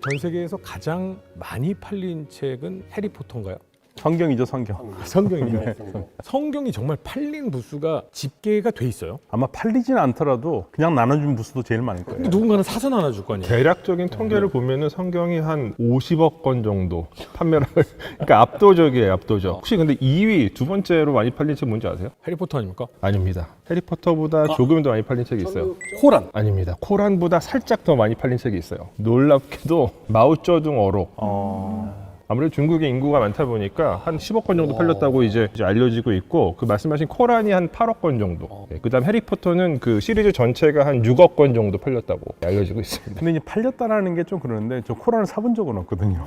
전 세계에서 가장 많이 팔린 책은 해리포터인가요? 성경이죠, 성경. 성경이죠. 네. 성경이 정말 팔린 부수가 집계가 돼 있어요. 아마 팔리진 않더라도 그냥 나눠준 부수도 제일 많을 거예요. 근데 누군가는 사서 나눠줄 거 아니에요. 대략적인 통계를 보면은 성경이 한 50억 권 정도 판매를 그러니까 압도적이에요, 압도적. 혹시 근데 2위 두 번째로 많이 팔린 책 뭔지 아세요? 해리포터 아닙니까? 아닙니다. 해리포터보다 조금 더 많이 팔린 책이 있어요. 코란. 아닙니다. 코란보다 살짝 더 많이 팔린 책이 있어요. 놀랍게도 마오쩌둥어록. 아무래도 중국에 인구가 많다 보니까 한 10억 권 정도 팔렸다고 이제 알려지고 있고, 그 말씀하신 코란이 한 8억 권 정도. 그다음 해리포터는 그 시리즈 전체가 한 6억 권 정도 팔렸다고 알려지고 있습니다. 근데 이제 팔렸다라는 게 좀 그러는데 저 코란을 사본 적은 없거든요.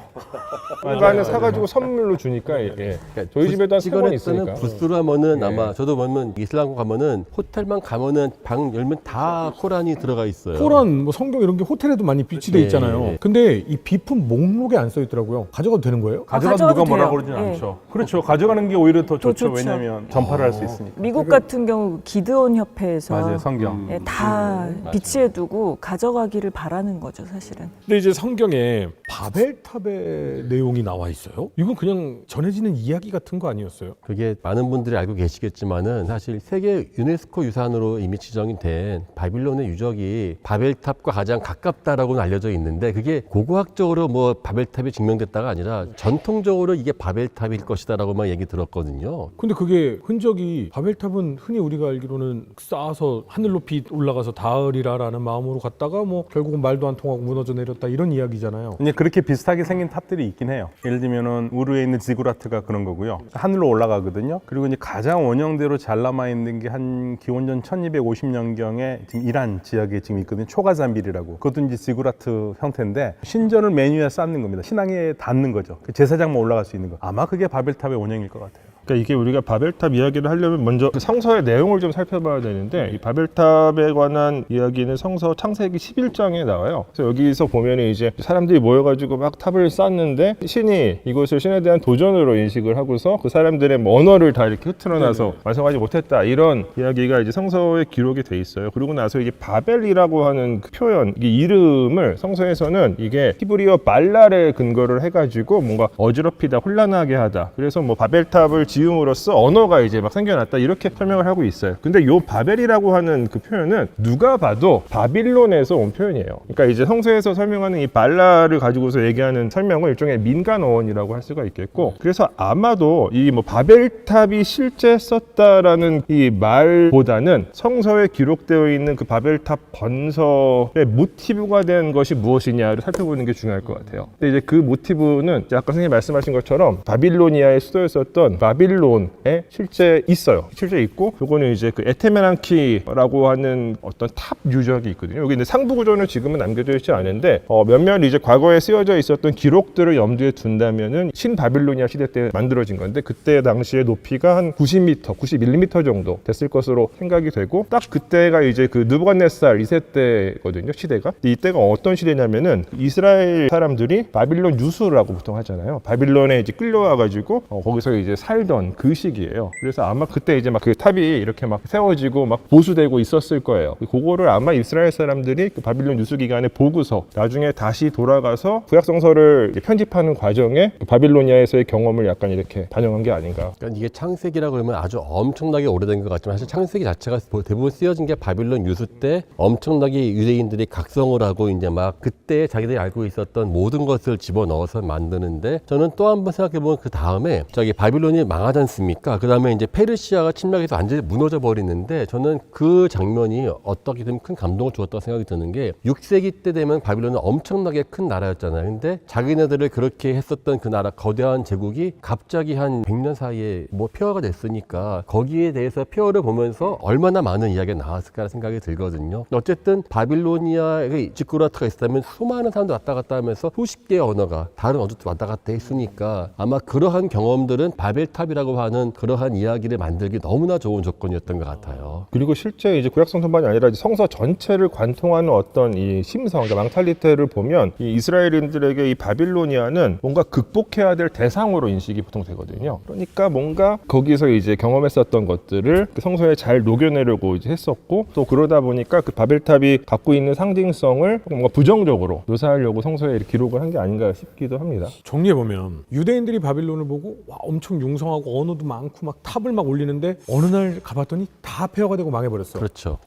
중간에 사가지고 선물로 주니까 예. 저희 집에도 한 3권 있으니까. 부스로 하면은 예. 아마 저도 보면 이슬람 가면은 호텔만 가면은 방 열면 다 코란이 들어가 있어요. 코란, 뭐 성경 이런 게 호텔에도 많이 비치돼 네, 있잖아요. 네. 근데 이 비품 목록에 안 써 있더라고요. 가져가도 되는 거예요? 가져가도 가져가도 누가 뭐라 돼요. 그러진 네. 않죠. 그렇죠. 가져가는 게 오히려 더 좋죠. 좋죠. 왜냐하면 전파를 할 수 있으니까. 미국 같은 경우 기드온 협회에서 맞아요, 성경. 예, 다 비치해두고 가져가기를 바라는 거죠, 사실은. 근데 이제 성경에 바벨탑의 내용이 나와 있어요. 이건 그냥 전해지는 이야기 같은 거 아니었어요? 그게 많은 분들이 알고 계시겠지만은 사실 세계 유네스코 유산으로 이미 지정이 된 바빌론의 유적이 바벨탑과 가장 가깝다라고는 알려져 있는데, 그게 고고학적으로 뭐 바벨탑이 증명됐다가 아니라 전통적으로 이게 바벨탑일 것이다라고만 얘기 들었거든요. 근데 그게 흔적이 바벨탑은 흔히 우리가 알기로는 쌓아서 하늘 높이 올라가서 닿으리라라는 마음으로 갔다가 뭐 결국은 말도 안 통하고 무너져 내렸다 이런 이야기잖아요. 이제 그렇게 비슷하게 생긴 탑들이 있긴 해요. 예를 들면은 우르에 있는 지구라트가 그런 거고요. 하늘로 올라가거든요. 그리고 이제 가장 원형대로 잘 남아 있는 게 한 기원전 1250년경에 지금 이란 지역에 지금 있거든요. 초가잔빌이라고. 그것도 이제 지구라트 형태인데 신전을 맨 위에 쌓는 겁니다. 신앙에 닿는 거죠. 그 제사장만 올라갈 수 있는 거. 아마 그게 바벨탑의 원형일 것 같아요. 그러니까 이게 우리가 바벨탑 이야기를 하려면 먼저 그 성서의 내용을 좀 살펴봐야 되는데, 이 바벨탑에 관한 이야기는 성서 창세기 11장에 나와요. 그래서 여기서 보면은 이제 사람들이 모여가지고 막 탑을 쌓는데 신이 이것을 신에 대한 도전으로 인식을 하고서 그 사람들의 뭐 언어를 다 이렇게 흐트러놔서 완성하지 못했다, 이런 이야기가 이제 성서에 기록이 돼 있어요. 그리고 나서 이게 바벨이라고 하는 그 표현, 이게 이름을 성서에서는 이게 히브리어 발랄에 근거를 해가지고 뭔가 어지럽히다, 혼란하게 하다. 그래서 뭐 바벨탑을 지음으로써 언어가 이제 막 생겨났다, 이렇게 설명을 하고 있어요. 근데 요 바벨이라고 하는 그 표현은 누가 봐도 바빌론에서 온 표현이에요. 그러니까 이제 성서에서 설명하는 이 발라를 가지고서 얘기하는 설명은 일종의 민간 어원이라고 할 수가 있겠고, 그래서 아마도 이 뭐 바벨탑이 실제 썼다라는 이 말보다는 성서에 기록되어 있는 그 바벨탑 건설의 모티브가 된 것이 무엇이냐를 살펴보는 게 중요할 것 같아요. 근데 이제 그 모티브는 아까 선생님이 말씀하신 것처럼 바빌로니아의 수도였었던 바빌론에 실제 있어요. 실제 있고, 요거는 이제 그 에테메난키라고 하는 어떤 탑 유적이 있거든요. 여기 근데 상부 구조는 지금은 남겨져 있지 않은데 몇몇 이제 과거에 쓰여져 있었던 기록들을 염두에 둔다면은 신바빌로니아 시대 때 만들어진 건데, 그때 당시의 높이가 한 90m, 91m 정도 됐을 것으로 생각이 되고, 딱 그때가 이제 그 느부갓네살 2세 때거든요, 시대가. 이때가 어떤 시대냐면은 이스라엘 사람들이 바빌론 유수라고 보통 하잖아요. 바빌론에 이제 끌려와가지고 거기서 이제 살던 그 시기예요. 그래서 아마 그때 이제 막 그 탑이 이렇게 막 세워지고 막 보수되고 있었을 거예요. 그거를 아마 이스라엘 사람들이 그 바빌론 유수 기간에 보고서 나중에 다시 돌아가서 구약성서를 편집하는 과정에 그 바빌로니아에서의 경험을 약간 이렇게 반영한 게 아닌가. 그러니까 이게 창세기라고 그러면 아주 엄청나게 오래된 것 같지만, 사실 창세기 자체가 대부분 쓰여진 게 바빌론 유수 때 엄청나게 유대인들이 각성을 하고 이제 막 그때 자기들이 알고 있었던 모든 것을 집어넣어서 만드는데, 저는 또 한 번 생각해보면 그 다음에 저기 바빌론이 망하지 않습니까? 그 다음에 이제 페르시아가 침략해서 완전히 무너져 버리는데, 저는 그 장면이 어떻게 되면 큰 감동을 주었다고 생각이 드는 게, 6세기 때 되면 바빌론은 엄청나게 큰 나라였잖아요. 근데 자기네들을 그렇게 했었던 그 나라, 거대한 제국이 갑자기 한 100년 사이에 뭐 폐허가 됐으니까 거기에 대해서 폐허를 보면서 얼마나 많은 이야기가 나왔을까 생각이 들거든요. 어쨌든 바빌로니아의 지구라트가 있었다면 수많은 사람들 왔다 갔다 하면서 수십 개의 언어가 다른 언어도 왔다 갔다 했으니까 아마 그러한 경험들은 바벨탑이 탑이라고 하는 그러한 이야기를 만들기 너무나 좋은 조건이었던 것 같아요. 그리고 실제 이제 구약 성서만이 아니라 이제 성서 전체를 관통하는 어떤 이 심성, 그러니까 망탈리테를 보면 이 이스라엘인들에게 이 바빌로니아는 뭔가 극복해야 될 대상으로 인식이 보통 되거든요. 그러니까 뭔가 거기서 이제 경험했었던 것들을 그 성서에 잘 녹여내려고 이제 했었고, 또 그러다 보니까 그 바벨탑이 갖고 있는 상징성을 뭔가 부정적으로 묘사하려고 성서에 이렇게 기록을 한 게 아닌가 싶기도 합니다. 정리해보면 유대인들이 바빌론을 보고 와, 엄청 융성하고 언어도 많고 막 탑을 막 올리는데 어느 날 가봤더니 다 폐허가 되고 망해버렸어. 그렇죠.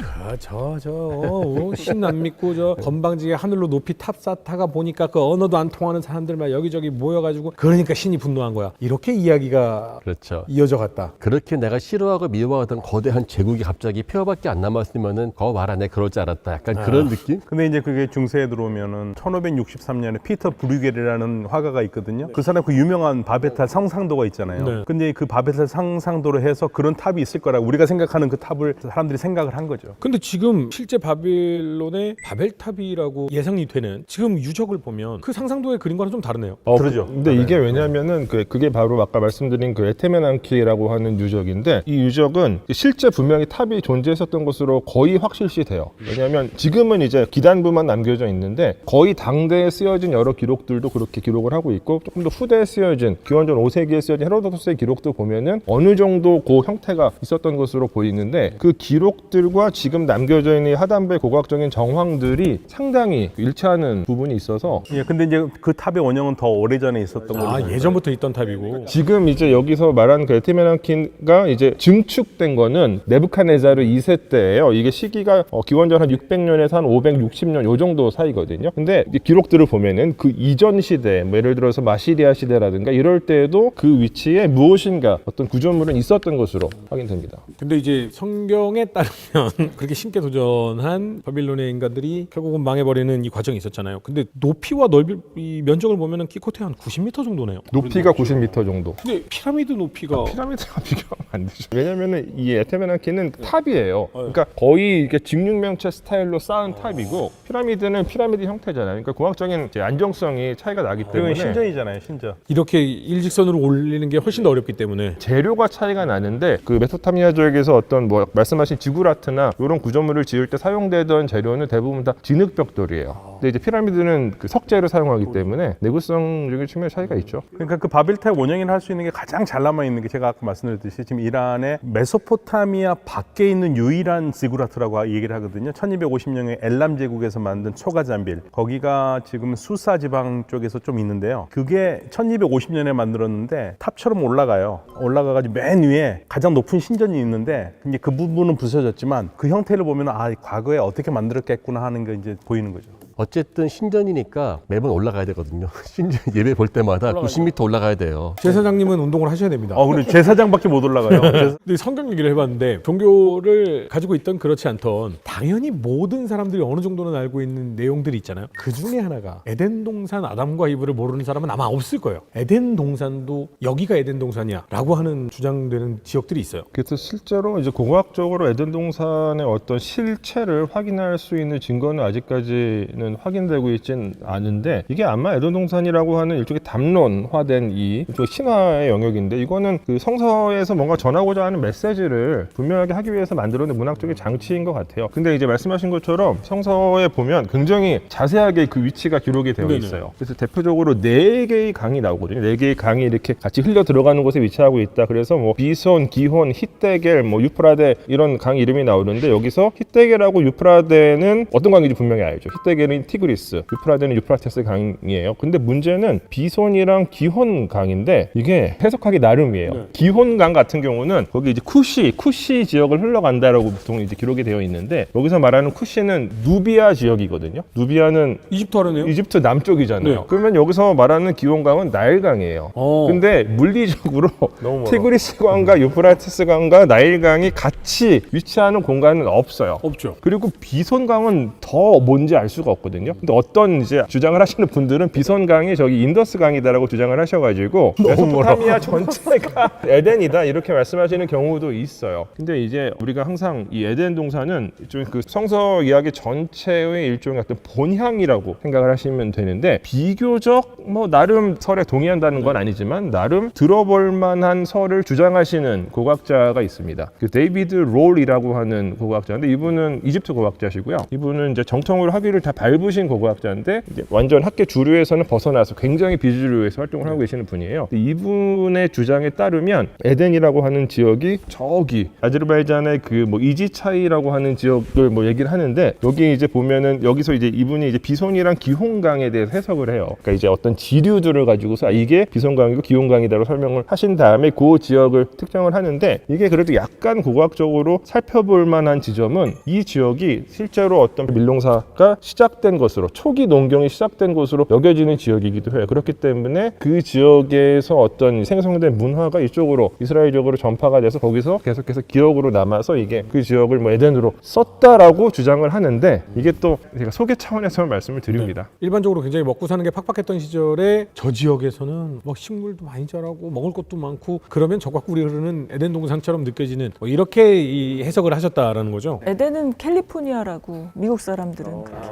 신 안 믿고 저 건방지게 하늘로 높이 탑 쌓다가 보니까 그 언어도 안 통하는 사람들만 여기저기 모여가지고 그러니까 신이 분노한 거야. 이렇게 이야기가 그렇죠. 이어져 갔다. 그렇게 내가 싫어하고 미워하던 거대한 제국이 갑자기 폐허밖에 안 남았으면은 거 말 안 해 그럴 줄 알았다. 약간 그런 느낌? 근데 이제 그게 중세에 들어오면은 1563년에 피터 브류겔이라는 화가가 있거든요. 그 사람 그 유명한 바벨탑 성상도가 있잖아요. 네. 근데 그 바벨탑 성상도로 해서 그런 탑이 있을 거라 우리가 생각하는 그 탑을 사람들이 생각을 한 거죠. 근데 지금 실제 바빌론의 바벨탑이라고 예상이 되는 지금 유적을 보면 그 상상도의 그림과는 좀 다르네요. 그러죠. 근데 이게 왜냐면은 그게 바로 아까 말씀드린 그 에테메난키라고 하는 유적인데, 이 유적은 실제 분명히 탑이 존재했었던 것으로 거의 확실시 돼요. 왜냐하면 지금은 이제 기단부만 남겨져 있는데 거의 당대에 쓰여진 여러 기록들도 그렇게 기록을 하고 있고, 조금 더 후대에 쓰여진 기원전 5세기에 쓰여진 헤로도토스의 기록도 보면은 어느 정도 그 형태가 있었던 것으로 보이는데, 그 기록들과 지금 남겨져 있는 하단부의 고고학적인 정황들이 상당히 일치하는 부분이 있어서, 예, 근데 이제 그 탑의 원형은 더 오래전에 있었던 걸로. 아, 예전부터 있던 탑이고. 지금 이제 여기서 말하는 그 에테메난키가 이제 증축된 거는 네부카네자르 2세 때예요. 이게 시기가 기원전 한 600년에서 한 560년 요 정도 사이거든요. 근데 이 기록들을 보면은 그 이전 시대, 뭐 예를 들어서 마시리아 시대라든가 이럴 때에도 그 위치에 무엇인가 어떤 구조물은 있었던 것으로 확인됩니다. 근데 이제 성경에 따르면 그렇게 심게 도전한 바빌론의 인간들이 결국은 망해버리는 이 과정이 있었잖아요. 근데 높이와 넓이 이 면적을 보면은 키코테 한 90m 정도네요. 높이가 90m 정도. 근데 피라미드 높이가 피라미드랑 비교하면 안 되죠. 왜냐면은 이 에테메난키는 탑이에요. 그러니까 거의 이렇게 직육면체 스타일로 쌓은 탑이고, 피라미드는 피라미드 형태잖아요. 그러니까 공학적인 이제 안정성이 차이가 나기 그리고 때문에 신전이잖아요, 신전. 이렇게 일직선으로 올리는 게 훨씬 더 어렵기 때문에 재료가 차이가 나는데, 그 메소포타미아 지역에서 어떤 뭐 말씀하신 지구라트나 이런 구조물을 지을 때 사용되던 재료는 대부분 다 진흙벽돌이에요. 근데 이제 피라미드는 그 석재를 사용하기 때문에 내구성적인 측면에 차이가 있죠. 그러니까 그 바벨탑 원형을 할 수 있는 게 가장 잘 남아 있는 게 제가 아까 말씀드렸듯이 지금 이란의 메소포타미아 밖에 있는 유일한 지구라트라고 얘기를 하거든요. 1250년에 엘람 제국에서 만든 초가잔빌, 거기가 지금 수사 지방 쪽에서 좀 있는데요. 그게 1250년에 만들었는데 탑처럼 올라가요. 올라가가지고 맨 위에 가장 높은 신전이 있는데, 이제 그 부분은 부서졌지만 그 형태를 보면 과거에 어떻게 만들었겠구나 하는 게 이제 보이는 거죠. 어쨌든 신전이니까 매번 올라가야 되거든요. 신전 예배 볼 때마다 90m 올라가야 돼요. 제사장님은 운동을 하셔야 됩니다. 그리고 제사장밖에 못 올라가요. 근데 성경 얘기를 해봤는데 종교를 가지고 있던 그렇지 않던 당연히 모든 사람들이 어느 정도는 알고 있는 내용들이 있잖아요. 그 중에 하나가 에덴 동산 아담과 이브를 모르는 사람은 아마 없을 거예요. 에덴 동산도 여기가 에덴 동산이야 라고 하는 주장되는 지역들이 있어요. 그래서 실제로 이제 공학적으로 에덴 동산의 어떤 실체를 확인할 수 있는 증거는 아직까지는 확인되고 있진 않은데, 이게 아마 에덴 동산이라고 하는 일종의 담론화된 이 신화의 영역인데, 이거는 그 성서에서 뭔가 전하고자 하는 메시지를 분명하게 하기 위해서 만들어낸 문학적인 장치인 것 같아요. 근데 이제 말씀하신 것처럼 성서에 보면 굉장히 자세하게 그 위치가 기록이 되어 네네. 있어요. 그래서 대표적으로 4개의 강이 나오거든요. 4개의 강이 이렇게 같이 흘러 들어가는 곳에 위치하고 있다. 그래서 뭐 비손, 기혼, 히데겔, 뭐 유프라데 이런 강 이름이 나오는데, 여기서 히데겔하고 유프라데는 어떤 강인지 분명히 알죠. 히데겔은 티그리스, 유프라데는 유프라테스 강이에요. 근데 문제는 비손이랑 기혼 강인데 이게 해석하기 나름이에요. 기혼 강 같은 경우는 거기 이제 쿠시 지역을 흘러간다라고 보통 이제 기록이 되어 있는데, 여기서 말하는 쿠시는 누비아 지역이거든요. 누비아는 이집트 하려네요. 이집트 남쪽이잖아요. 네. 그러면 여기서 말하는 기혼강은 나일강이에요. 근데 물리적으로 너무 멀어. 티그리스 강과 유프라테스 강과 나일강이 같이 위치하는 공간은 없어요. 없죠. 그리고 비손강은 더 뭔지 알 수가 없고, 강이었거든요. 근데 어떤 이제 주장을 하시는 분들은 비선강이 저기 인더스강이다라고 주장을 하셔가지고 메소포타미아 전체가 에덴이다 이렇게 말씀하시는 경우도 있어요. 근데 이제 우리가 항상 이 에덴 동산은 일종의 그 성서 이야기 전체의 일종의 어떤 본향이라고 생각을 하시면 되는데, 비교적 뭐 나름 설에 동의한다는 건 아니지만 나름 들어볼 만한 설을 주장하시는 고고학자가 있습니다. 그 데이비드 롤이라고 하는 고고학자인데, 이분은 이집트 고고학자시고요. 이분은 이제 정통으로 학위를 다 밟으신 고고학자인데 이제 완전 학계 주류에서는 벗어나서 굉장히 비주류에서 활동을 하고 계시는 분이에요. 이분의 주장에 따르면 에덴이라고 하는 지역이 저기 아제르바이잔의 그 뭐 이지차이라고 하는 지역을 뭐 얘기를 하는데, 여기 이제 보면은 여기서 이제 이분이 이제 비손이랑 기혼강에 대해서 해석을 해요. 그러니까 이제 어떤 지류들을 가지고서 이게 비손강이고 기혼강이다라고 설명을 하신 다음에 그 지역을 특정을 하는데, 이게 그래도 약간 고고학적으로 살펴볼 만한 지점은 이 지역이 실제로 어떤 밀농사가 시작된 것으로, 초기 농경이 시작된 것으로 여겨지는 지역이기도 해요. 그렇기 때문에 그 지역에서 어떤 생성된 문화가 이쪽으로 이스라엘적으로 전파가 돼서 거기서 계속해서 기억으로 남아서 이게 그 지역을 뭐 에덴으로 썼다라고 주장을 하는데, 이게 또 제가 소개 차원에서 말씀을 드립니다. 일반적으로 굉장히 먹고 사는 게 팍팍했던 시절에 저 지역에서는 막 식물도 많이 자라고 먹을 것도 많고, 그러면 저과 꿀이 흐르는 에덴 동산처럼 느껴지는, 뭐 이렇게 이 해석을 하셨다라는 거죠. 에덴은 캘리포니아라고 미국 사람들은 그렇게.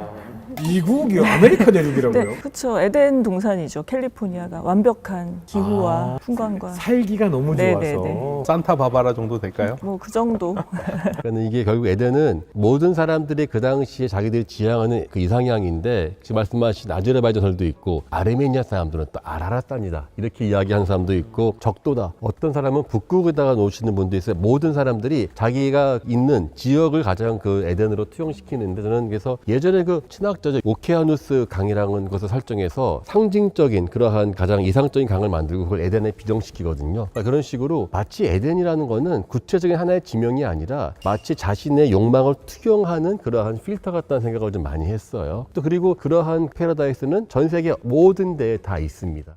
미국이요? 아메리카 대륙이라고요? 네, 그렇죠. 에덴 동산이죠. 캘리포니아가 완벽한 기후와 풍광과 살기가 너무 네, 좋아서. 네, 네. 산타 바바라 정도 될까요? 뭐 그 정도. 그러니까 이게 결국 에덴은 모든 사람들이 그 당시에 자기들이 지향하는 그 이상향인데, 지금 말씀하신 아제르바이잔설도 있고, 아르메니아 사람들은 또 아라라산이다 이렇게 이야기하는 사람도 있고, 적도다, 어떤 사람은 북극에다가 놓으시는 분도 있어요. 모든 사람들이 자기가 있는 지역을 가장 그 에덴으로 투영시키는데, 저는 그래서 예전에 그 친학자죠 오케아누스 강이라는 것을 설정해서 상징적인 그러한 가장 이상적인 강을 만들고 그걸 에덴에 비정시키거든요. 그러니까 그런 식으로 마치 에덴이라는 거는 구체적인 하나의 지명이 아니라 마치 자신의 욕망을 투영하는 그러한 필터 같다는 생각을 좀 많이 했어요. 또 그리고 그러한 패러다이스는 전 세계 모든 데에 다 있습니다.